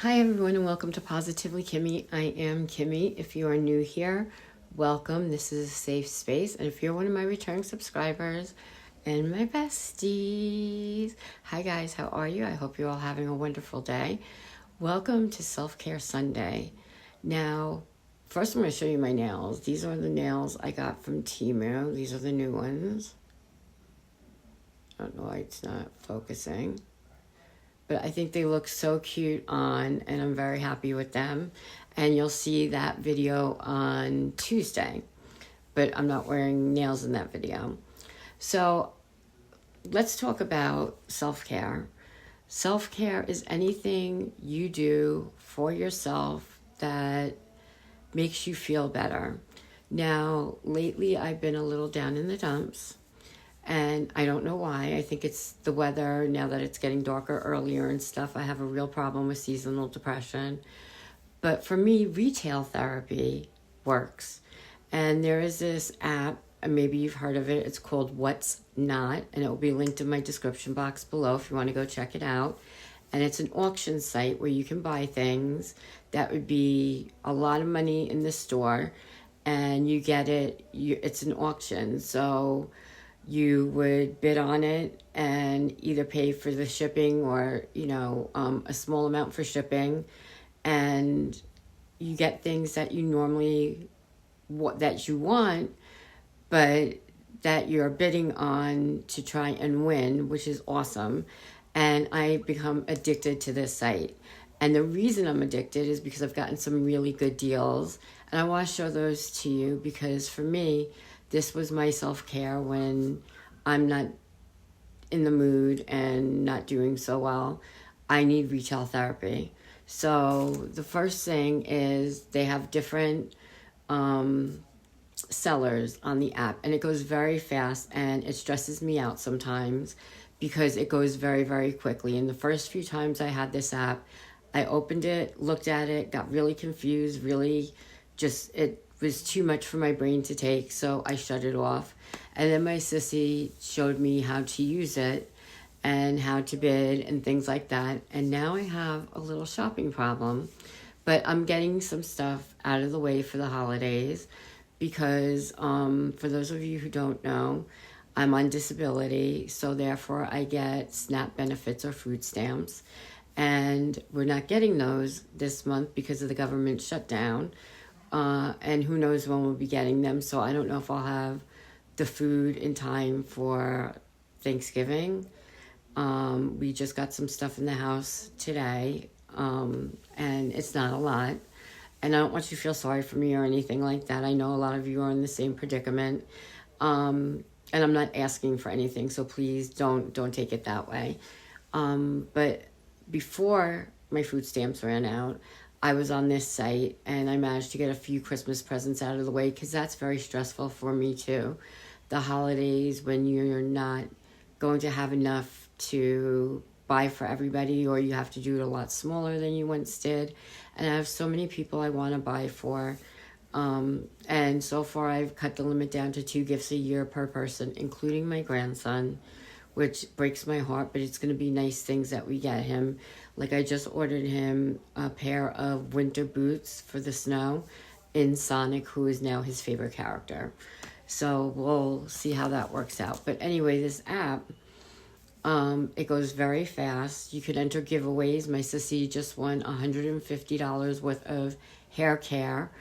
Hi everyone and welcome to Positively Kimmie. I am Kimmie. If you are new here, welcome. This is a safe space. And if you're one of my returning subscribers and my besties, hi guys, how are you? I hope you're all having a wonderful day. Welcome to Self-Care Sunday. Now, first I'm going to show you my nails. These are the nails I got from Temu. These are the new ones. I don't know why it's not focusing. But I think they look so cute on, and I'm very happy with them. And you'll see that video on Tuesday, but I'm not wearing nails in that video. So let's talk about self-care. Self-care is anything you do for yourself that makes you feel better. Now, lately I've been a little down in the dumps. And I don't know why. I think it's the weather now that it's getting darker earlier and stuff. I have a real problem with seasonal depression. But for me, retail therapy works. And there is this app, and maybe you've heard of it. It's called What's Not, and it will be linked in my description box below if you want to go check it out. And it's an auction site where you can buy things that would be a lot of money in the store, and you get it. It's an auction, so you would bid on it and either pay for the shipping or, a small amount for shipping. And you get things that you normally, that you want, but that you're bidding on to try and win, which is awesome. And I become addicted to this site. And the reason I'm addicted is because I've gotten some really good deals. And I want to show those to you because for me, this was my self-care when I'm not in the mood and not doing so well. I need retail therapy. So the first thing is they have different sellers on the app, and it goes very fast, and it stresses me out sometimes because it goes very, very quickly. And the first few times I had this app, I opened it, looked at it, got really confused, it was too much for my brain to take, so I shut it off. And then my sissy showed me how to use it and how to bid and things like that. And now I have a little shopping problem, but I'm getting some stuff out of the way for the holidays because for those of you who don't know, I'm on disability, so therefore I get SNAP benefits or food stamps. And we're not getting those this month because of the government shutdown. And who knows when we'll be getting them. So I don't know if I'll have the food in time for Thanksgiving. We just got some stuff in the house today, and it's not a lot. And I don't want you to feel sorry for me or anything like that. I know a lot of you are in the same predicament. And I'm not asking for anything, so please don't take it that way. But before my food stamps ran out, I was on this site and I managed to get a few Christmas presents out of the way because that's very stressful for me too. The holidays when you're not going to have enough to buy for everybody, or you have to do it a lot smaller than you once did. And I have so many people I want to buy for. And so far I've cut the limit down to 2 gifts a year per person, including my grandson, which breaks my heart, but it's going to be nice things that we get him. Like I just ordered him a pair of winter boots for the snow in Sonic, who is now his favorite character. So we'll see how that works out. But anyway, this app, it goes very fast. You could enter giveaways. My sissy just won $150 worth of hair care.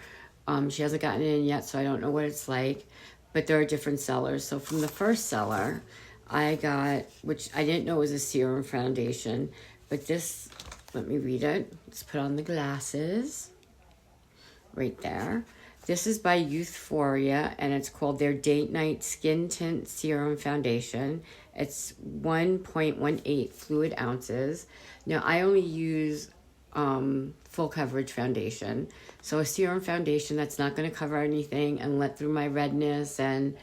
She hasn't gotten it in yet, so I don't know what it's like. But there are different sellers. So from the first seller, I got, which I didn't know was a serum foundation, but this, let me read it. Let's put on the glasses right there. This is by Youthforia, and it's called their Date Night Skin Tint Serum Foundation. It's 1.18 fluid ounces. Now, I only use full coverage foundation. So a serum foundation that's not going to cover anything and let through my redness and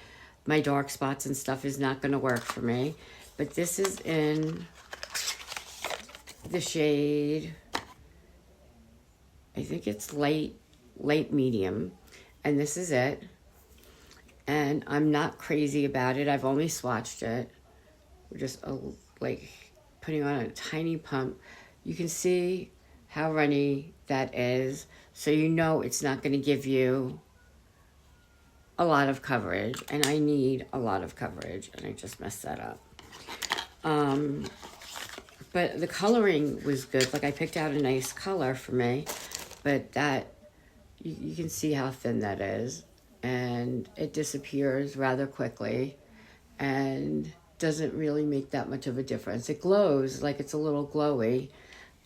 my dark spots and stuff is not going to work for me. But this is in the shade, I think it's light medium. And this is it. And I'm not crazy about it. I've only swatched it. We're just like putting on a tiny pump. You can see how runny that is. So you know it's not going to give you a lot of coverage. And I need a lot of coverage. And I just messed that up. But the coloring was good. Like I picked out a nice color for me. But that, you can see how thin that is. And it disappears rather quickly. And doesn't really make that much of a difference. It glows, like it's a little glowy.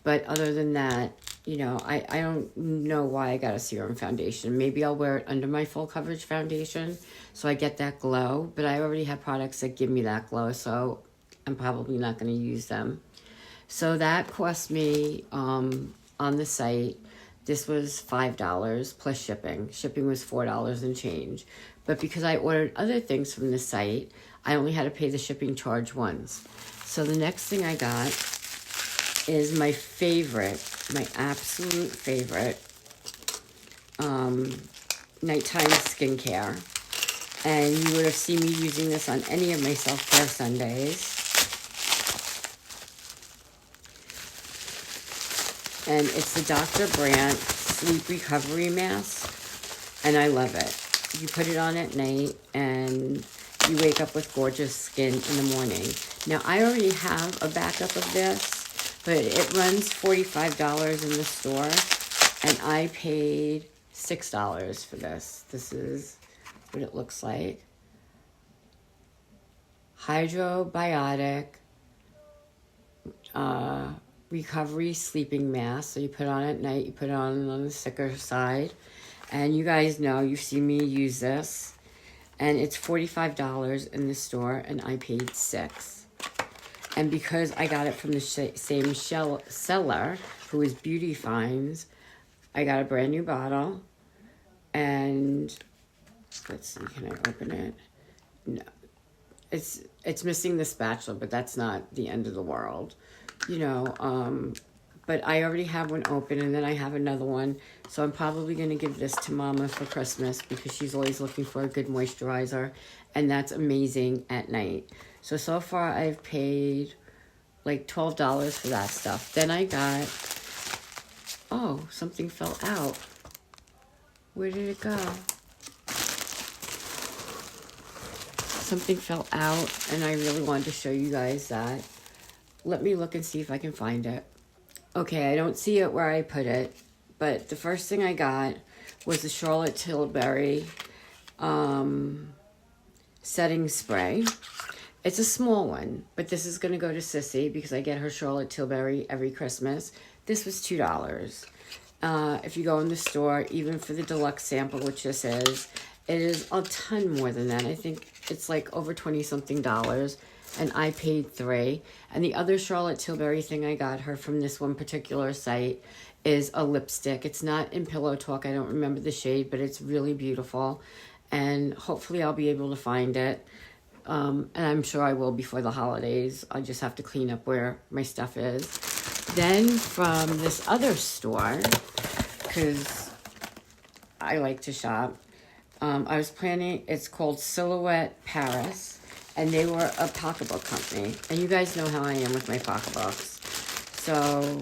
But other than that, you know, I don't know why I got a serum foundation. Maybe I'll wear it under my full coverage foundation so I get that glow. But I already have products that give me that glow, so I'm probably not going to use them. So that cost me, on the site, this was $5 plus shipping. Shipping was $4 and change. But because I ordered other things from the site, I only had to pay the shipping charge once. So the next thing I got is my favorite, my absolute favorite, nighttime skincare. And you would have seen me using this on any of my self-care Sundays. And it's the Dr. Brandt Sleep Recovery Mask. And I love it. You put it on at night and you wake up with gorgeous skin in the morning. Now, I already have a backup of this, but it runs $45 in the store, and I paid $6 for this. This is what it looks like. Hydrobiotic recovery sleeping mask. So you put it on at night, you put it on the thicker side. And you guys know, you've seen me use this. And it's $45 in the store, and I paid $6. And because I got it from the same seller, who is Beauty Finds, I got a brand new bottle. And let's see, can I open it? No. It's missing the spatula, but that's not the end of the world. You know, but I already have one open, and then I have another one. So I'm probably going to give this to Mama for Christmas because she's always looking for a good moisturizer. And that's amazing at night. So far I've paid like $12 for that stuff. Then I got, oh, something fell out. Where did it go? Something fell out, and I really wanted to show you guys that. Let me look and see if I can find it. Okay, I don't see it where I put it, but the first thing I got was the Charlotte Tilbury setting spray. It's a small one, but this is going to go to Sissy because I get her Charlotte Tilbury every Christmas. This was $2. If you go in the store, even for the deluxe sample, which this is, it is a ton more than that. I think it's like over 20-something dollars. And I paid $3. And the other Charlotte Tilbury thing I got her from this one particular site is a lipstick. It's not in Pillow Talk. I don't remember the shade, but it's really beautiful. And hopefully I'll be able to find it. And I'm sure I will before the holidays. I just have to clean up where my stuff is. Then from this other store, because I like to shop, I was planning, it's called Silhouette Paris. And they were a pocketbook company. And you guys know how I am with my pocketbooks. So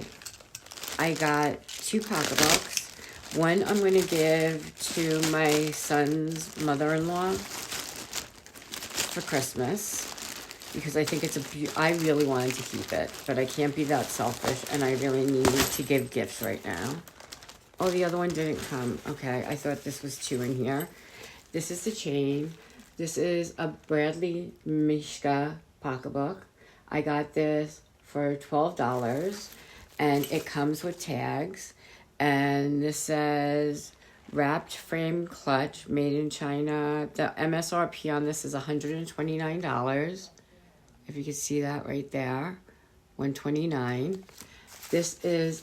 I got 2 pocketbooks. One I'm going to give to my son's mother-in-law for Christmas. Because I think it's I really wanted to keep it. But I can't be that selfish. And I really need to give gifts right now. Oh, the other one didn't come. Okay, I thought this was 2 in here. This is the chain. This is a Bradley Mishka pocketbook. I got this for $12, and it comes with tags. And this says wrapped frame clutch made in China. The MSRP on this is $129. If you can see that right there, $129. This is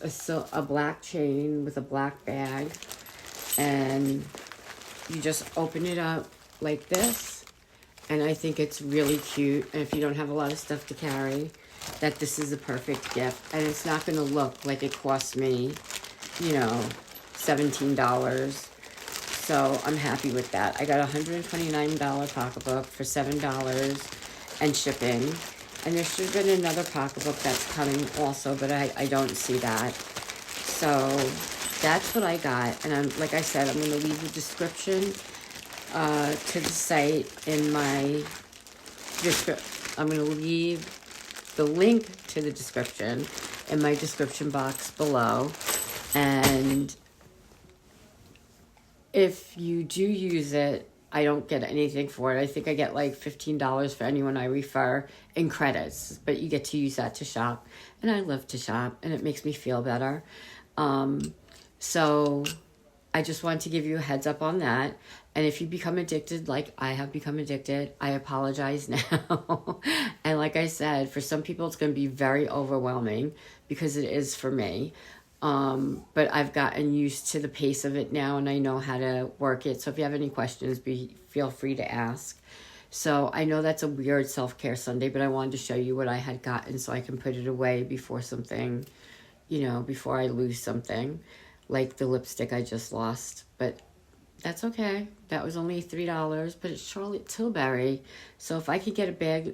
a black chain with a black bag, and you just open it up like this, and I think it's really cute. And if you don't have a lot of stuff to carry, that this is a perfect gift. And it's not going to look like it cost me, you know, $17. So I'm happy with that. I got a $129 pocketbook for $7 and shipping. And there should have been another pocketbook that's coming also, but I don't see that. So that's what I got. And like I said, I'm going to leave the description to the site in my description. I'm going to leave the link to the description in my description box below. And if you do use it, I don't get anything for it. I think I get like $15 for anyone I refer in credits, but you get to use that to shop. And I love to shop, and it makes me feel better. So I just wanted to give you a heads up on that. And if you become addicted, like I have become addicted, I apologize now. And like I said, for some people, it's going to be very overwhelming because it is for me. But I've gotten used to the pace of it now, and I know how to work it. So if you have any questions, feel free to ask. So I know that's a weird self-care Sunday, but I wanted to show you what I had gotten so I can put it away before something, before I lose something, like the lipstick I just lost. But that's okay. That was only $3, but it's Charlotte Tilbury. So if I could get a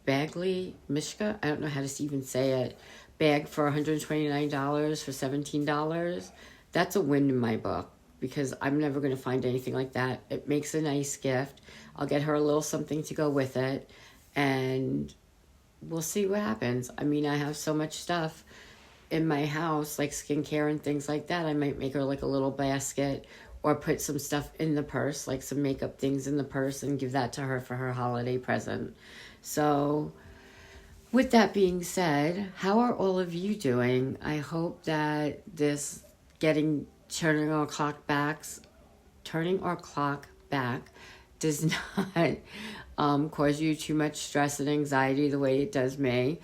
Bagley Mishka, I don't know how to even say it, bag for $129 for $17, that's a win in my book, because I'm never going to find anything like that. It makes a nice gift. I'll get her a little something to go with it, and we'll see what happens. I mean, I have so much stuff in my house, like skincare and things like that. I might make her like a little basket, or put some stuff in the purse, like some makeup things in the purse, and give that to her for her holiday present. So with that being said, how are all of you doing? I hope that this turning our clock back does not cause you too much stress and anxiety the way it does me.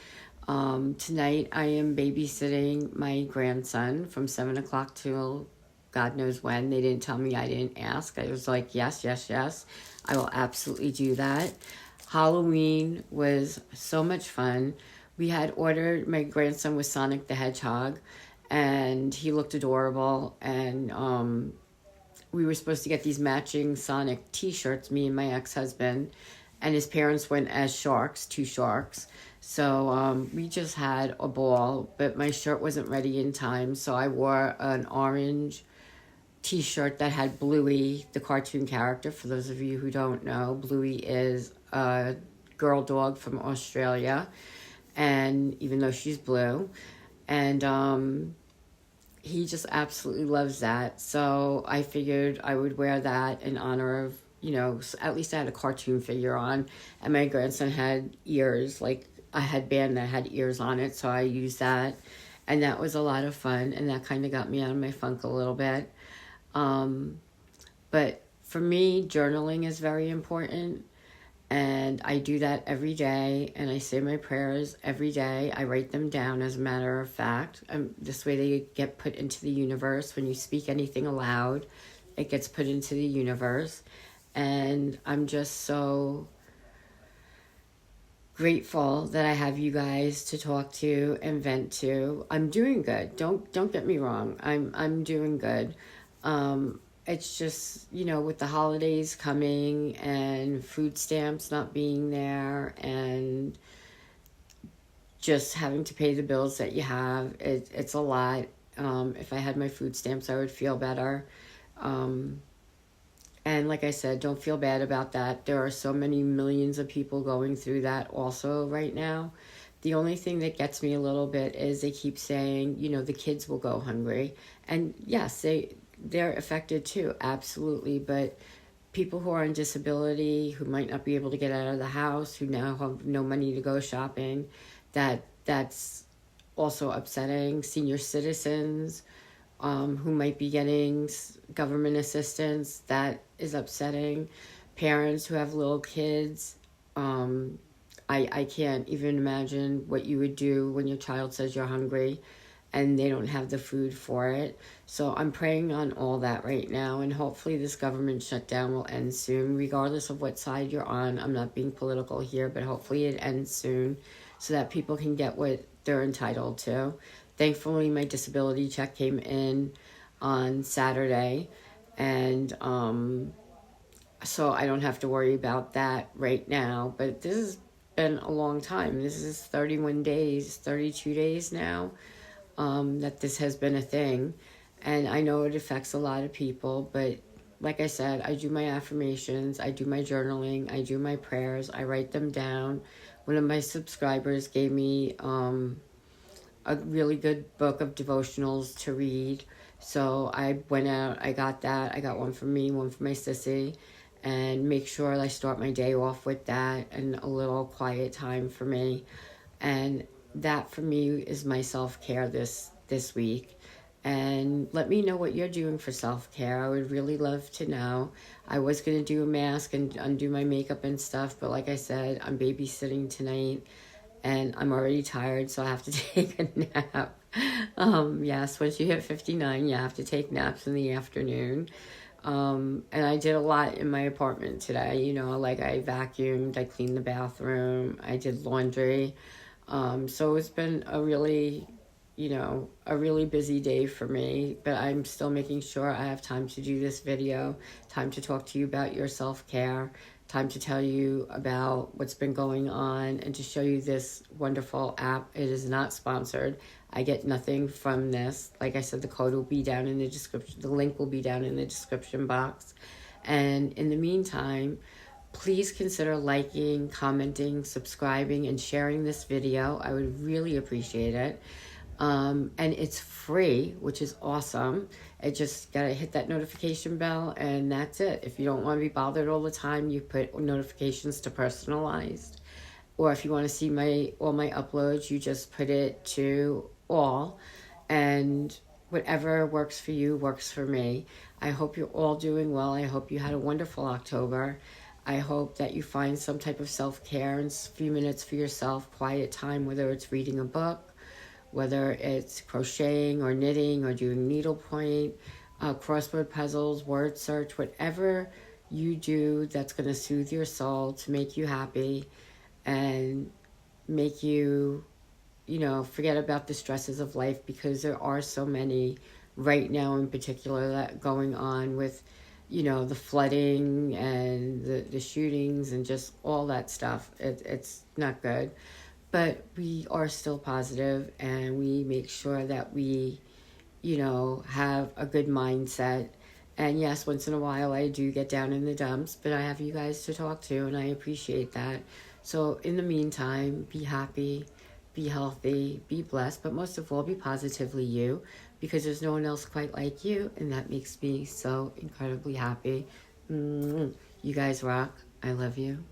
Tonight I am babysitting my grandson from 7 o'clock till God knows when. They didn't tell me, I didn't ask. I was like, yes, I will absolutely do that. Halloween was so much fun. We had ordered, my grandson was Sonic the Hedgehog, and he looked adorable, and we were supposed to get these matching Sonic t-shirts, me and my ex-husband, and his parents went as sharks, 2 sharks. So we just had a ball, but my shirt wasn't ready in time, so I wore an orange t-shirt that had Bluey, the cartoon character. For those of you who don't know, Bluey is a girl dog from Australia, and even though she's blue, and he just absolutely loves that. So I figured I would wear that in honor of, at least I had a cartoon figure on, and my grandson had ears, like a headband that had ears on it, so I used that, and that was a lot of fun, and that kind of got me out of my funk a little bit. But for me, journaling is very important, and I do that every day, and I say my prayers every day. I write them down, as a matter of fact. This way they get put into the universe. When you speak anything aloud, it gets put into the universe, and I'm just so grateful that I have you guys to talk to and vent to. I'm doing good. Don't get me wrong. I'm doing good. It's just, with the holidays coming and food stamps not being there and just having to pay the bills that you have, it's a lot. If I had my food stamps, I would feel better. And like I said, don't feel bad about that. There are so many millions of people going through that also right now. The only thing that gets me a little bit is they keep saying, the kids will go hungry. And yes, they're affected too, absolutely. But people who are on disability, who might not be able to get out of the house, who now have no money to go shopping, that's also upsetting. Senior citizens, who might be getting government assistance, that is upsetting. Parents who have little kids, I can't even imagine what you would do when your child says you're hungry and they don't have the food for it. So I'm praying on all that right now, and hopefully this government shutdown will end soon, regardless of what side you're on. I'm not being political here, but hopefully it ends soon so that people can get what they're entitled to. Thankfully, my disability check came in on Saturday, and so I don't have to worry about that right now. But this has been a long time. This is 31 days, 32 days now. that this has been a thing. And I know it affects a lot of people, but like I said, I do my affirmations, I do my journaling, I do my prayers, I write them down. One of my subscribers gave me a really good book of devotionals to read. So I went out, I got that. I got one for me, one for my sissy, and make sure I start my day off with that and a little quiet time for me. And that for me is my self-care this week. And let me know what you're doing for self-care. I would really love to know. I was going to do a mask and undo my makeup and stuff, but like I said, I'm babysitting tonight and I'm already tired, so I have to take a nap. Yes, once you hit 59, you have to take naps in the afternoon. And I did a lot in my apartment today. You know, like I vacuumed, I cleaned the bathroom, I did laundry. So it's been a really, a really busy day for me, but I'm still making sure I have time to do this video, time to talk to you about your self-care, time to tell you about what's been going on, and to show you this wonderful app. It is not sponsored. I get nothing from this. Like I said, the code will be down in the description. The link will be down in the description box. And in the meantime, please consider liking, commenting, subscribing, and sharing this video. I would really appreciate it. And it's free, which is awesome. It just gotta hit that notification bell, and that's it. If you don't want to be bothered all the time, you put notifications to personalized. Or if you want to see all my uploads, you just put it to all. And whatever works for you works for me. I hope you're all doing well. I hope you had a wonderful October. I hope that you find some type of self-care and a few minutes for yourself, quiet time, whether it's reading a book, whether it's crocheting or knitting or doing needlepoint, crossword puzzles, word search, whatever you do that's going to soothe your soul, to make you happy and make you, forget about the stresses of life, because there are so many right now in particular that going on with, the flooding and the shootings and just all that stuff. It's not good. But we are still positive, and we make sure that we, have a good mindset. And yes, once in a while I do get down in the dumps, but I have you guys to talk to, and I appreciate that. So in the meantime, be happy, be healthy, be blessed, but most of all, be positively you, because there's no one else quite like you, and that makes me so incredibly happy. You guys rock. I love you.